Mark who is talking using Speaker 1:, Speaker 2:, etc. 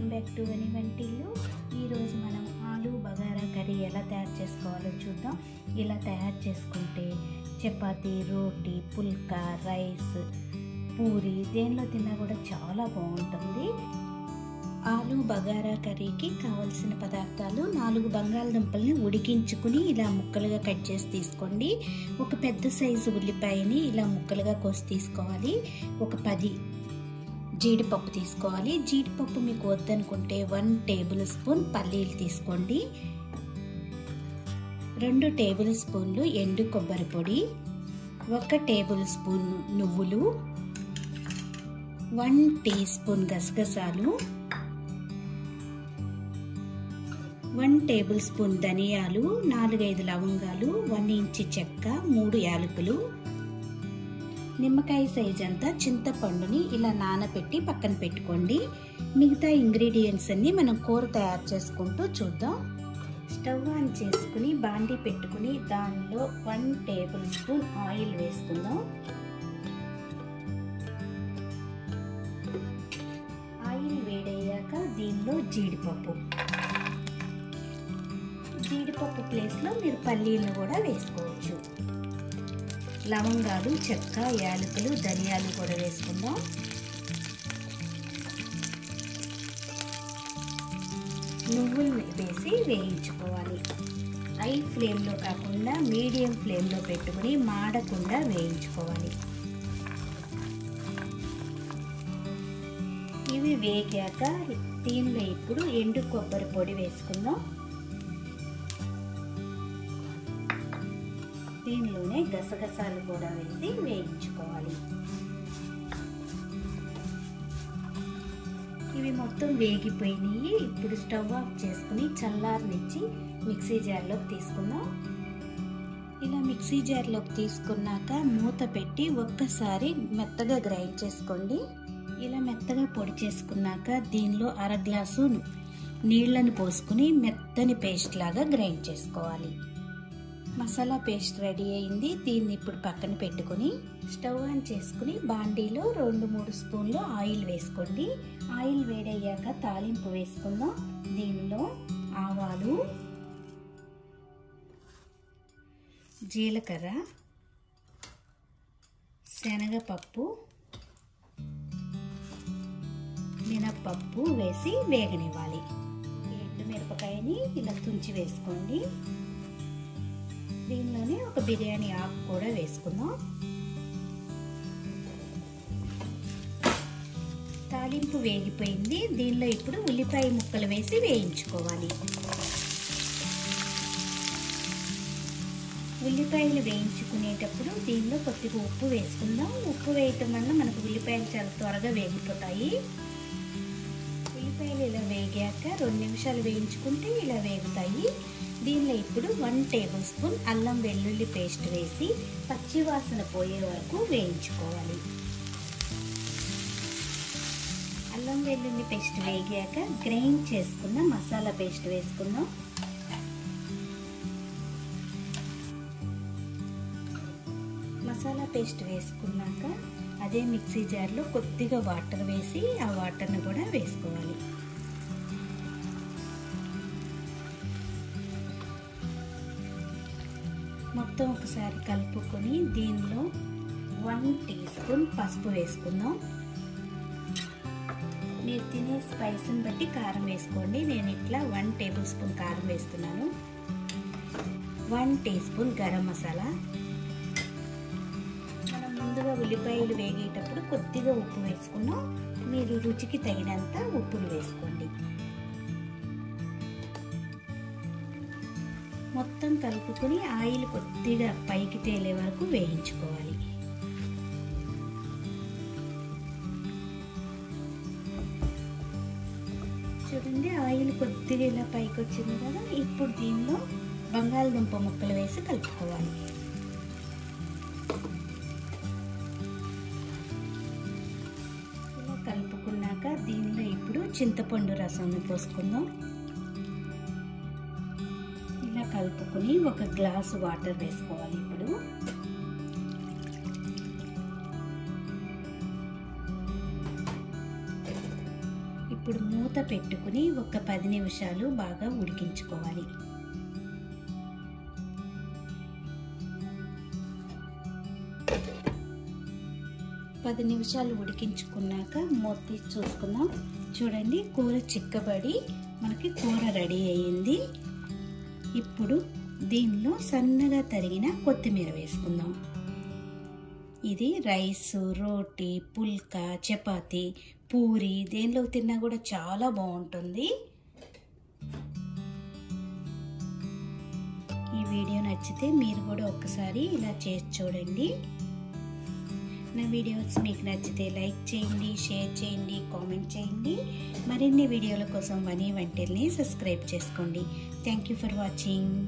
Speaker 1: Welcome back to వని వంటిల్లు. ఈరోజు మనం ఆలు బగారా కర్రీ ఎలా తయారు చేసుకోవాలో చూద్దాం. ఇలా తయారు చేసుకుంటే చపాతీ, రోటీ, పుల్కా, రైస్, పూరి దేనిలో తిన్నా కూడా చాలా బాగుంటుంది. ఆలు బగారా కర్రీకి కావలసిన పదార్థాలు: 4 బంగాళదుంపల్ని ఉడికించుకుని ఇలా ముక్కలుగా కట్ చేసి తీసుకోండి. ఒక పెద్ద సైజు ఉల్లిపాయని ఇలా ముక్కలుగా కోసి తీసుకోవాలి. ఒక 10 జీడిపప్పు తీసుకోవాలి. జీడిపప్పు మీకు వద్దనుకుంటే 1 టేబుల్ స్పూన్ పల్లీలు తీసుకోండి. 2 టేబుల్ స్పూన్లు ఎండు కొబ్బరి పొడి, 1 టేబుల్ స్పూన్ నువ్వులు, 1 టీ స్పూన్ గసగసాలు, 1 టేబుల్ స్పూన్ ధనియాలు, 4-5 లవంగాలు, 1 ఇంచు చెక్క, 3 యాలకులు, నిమ్మకాయ సైజ్ అంతా చింతపండుని ఇలా నానబెట్టి పక్కన పెట్టుకోండి. మిగతా ఇంగ్రీడియంట్స్ అన్ని మనం కూర తయారు చేసుకుంటూ చూద్దాం. స్టవ్ ఆన్ చేసుకుని బాండీ పెట్టుకుని దానిలో 1 టేబుల్ స్పూన్ ఆయిల్ వేసుకుందాం. ఆయిల్ వేడయ్యాక దీనిలో జీడిపప్పు ప్లేస్లో మీరు పల్లీలను కూడా వేసుకోవచ్చు. లవంగాలు, చెక్క, యాలకులు, ధనియాలు కూడా వేసుకుందాం. నువ్వులు వేసి వేయించుకోవాలి. హై ఫ్లేమ్లో కాకుండా మీడియం ఫ్లేమ్లో పెట్టుకుని మాడకుండా వేయించుకోవాలి. ఇవి వేగాక దీనిలో ఇప్పుడు ఎండు కొబ్బరి పొడి వేసుకుందాం. దీనిలోనే గసగసాలు కూడా వేసి వేయించుకోవాలి. ఇవి మొత్తం వేగిపోయినాయి. ఇప్పుడు స్టవ్ ఆఫ్ చేసుకుని చల్లారనిచ్చి మిక్సీ జార్లోకి తీసుకుందాం. ఇలా మిక్సీ జార్లోకి తీసుకున్నాక మూత పెట్టి ఒక్కసారి మెత్తగా గ్రైండ్ చేసుకోండి. ఇలా మెత్తగా పొడి చేసుకున్నాక దీనిలో 1/2 గ్లాసు నీళ్లను పోసుకుని మెత్తని పేస్ట్ లాగా గ్రైండ్ చేసుకోవాలి. మసాలా పేస్ట్ రెడీ అయింది. దీన్ని ఇప్పుడు పక్కన పెట్టుకుని స్టవ్ ఆన్ చేసుకుని బాండీలో 2-3 స్పూన్లు ఆయిల్ వేసుకోండి. ఆయిల్ వేడయ్యాక తాలింపు వేసుకుందాం. దీనిలో ఆవాలు, జీలకర్ర, శనగపప్పు, మినప్పప్పు వేసి వేగనివ్వాలి. ఎండుమిరపకాయని ఇలా తుంచి వేసుకోండి. దీనిలోనే ఒక బిర్యానీ ఆకు కూడా వేసుకుందాం. తాలింపు వేగిపోయింది. దీనిలో ఇప్పుడు ఉల్లిపాయ ముక్కలు వేసి వేయించుకోవాలి. ఉల్లిపాయలు వేయించుకునేటప్పుడు దీనిలో కొద్దిగా ఉప్పు వేసుకుందాం. ఉప్పు వేయటం వల్ల మనకు ఉల్లిపాయలు చాలా త్వరగా వేగిపోతాయి. ఉల్లిపాయలు ఇలా వేగాక 2 నిమిషాలు వేయించుకుంటే ఇలా వేగుతాయి. దీనిలో ఇప్పుడు 1 టేబుల్ స్పూన్ అల్లం వెల్లుల్లి పేస్ట్ వేసి పచ్చివాసన పోయే వరకు వేయించుకోవాలి. అల్లం వెల్లుల్లి పేస్ట్ వేగాక గ్రైండ్ చేసుకున్న మసాలా పేస్ట్ వేసుకుందాం. మసాలా పేస్ట్ వేసుకున్నాక అదే మిక్సీ జార్లో కొద్దిగా వాటర్ వేసి ఆ వాటర్ని కూడా వేసుకోవాలి. మొత్తం ఒకసారి కలుపుకొని దీనిలో 1 టీ స్పూన్ పసుపు వేసుకుందాం. మీరు తినే స్పైస్ని బట్టి కారం వేసుకోండి. నేను ఇట్లా 1 టేబుల్ స్పూన్ కారం వేస్తున్నాను. 1 టీ స్పూన్ గరం మసాలా. మనం ముందుగా ఉల్లిపాయలు వేగేటప్పుడు కొద్దిగా ఉప్పు వేసుకున్నాం. మీరు రుచికి తగినంత ఉప్పును వేసుకోండి. మొత్తం కలుపుకొని ఆయిల్ కొద్దిగా పైకి తేలే వరకు వేయించుకోవాలి. చూడండి, ఆయిల్ కొద్దిగా ఇలా పైకి వచ్చింది కదా. ఇప్పుడు దీనిలో బంగాళదుంప ముక్కలు వేసి కలుపుకోవాలి. ఇలా కలుపుకున్నాక దీనిలో ఇప్పుడు చింతపండు రసాన్ని పోసుకుందాం. ఇలా కలుపుకొని 1 గ్లాసు వాటర్ వేసుకోవాలి. ఇప్పుడు ఇప్పుడు మూత పెట్టుకుని ఒక 10 నిమిషాలు బాగా ఉడికించుకోవాలి. పది నిమిషాలు ఉడికించుకున్నాక మూత తీసి చూసుకుందాం. చూడండి, కూర చిక్కబడి మనకి కూర రెడీ అయ్యింది. ఇప్పుడు దీనిలో సన్నగా తరిగిన కొత్తిమీర వేసుకుందాం. ఇది రైస్, రోటీ, పుల్కా, చపాతీ, పూరి దేనిలో తిన్నా కూడా చాలా బాగుంటుంది. ఈ వీడియో నచ్చితే మీరు కూడా ఒక్కసారి ఇలా చేసి చూడండి. నా వీడియోస్ మీకు నచ్చితే లైక్ చేయండి, షేర్ చేయండి, కామెంట్ చేయండి. మరిన్ని వీడియోల కోసం వనీ వంటిల్ని సబ్స్క్రైబ్ చేసుకోండి. Thank you for watching.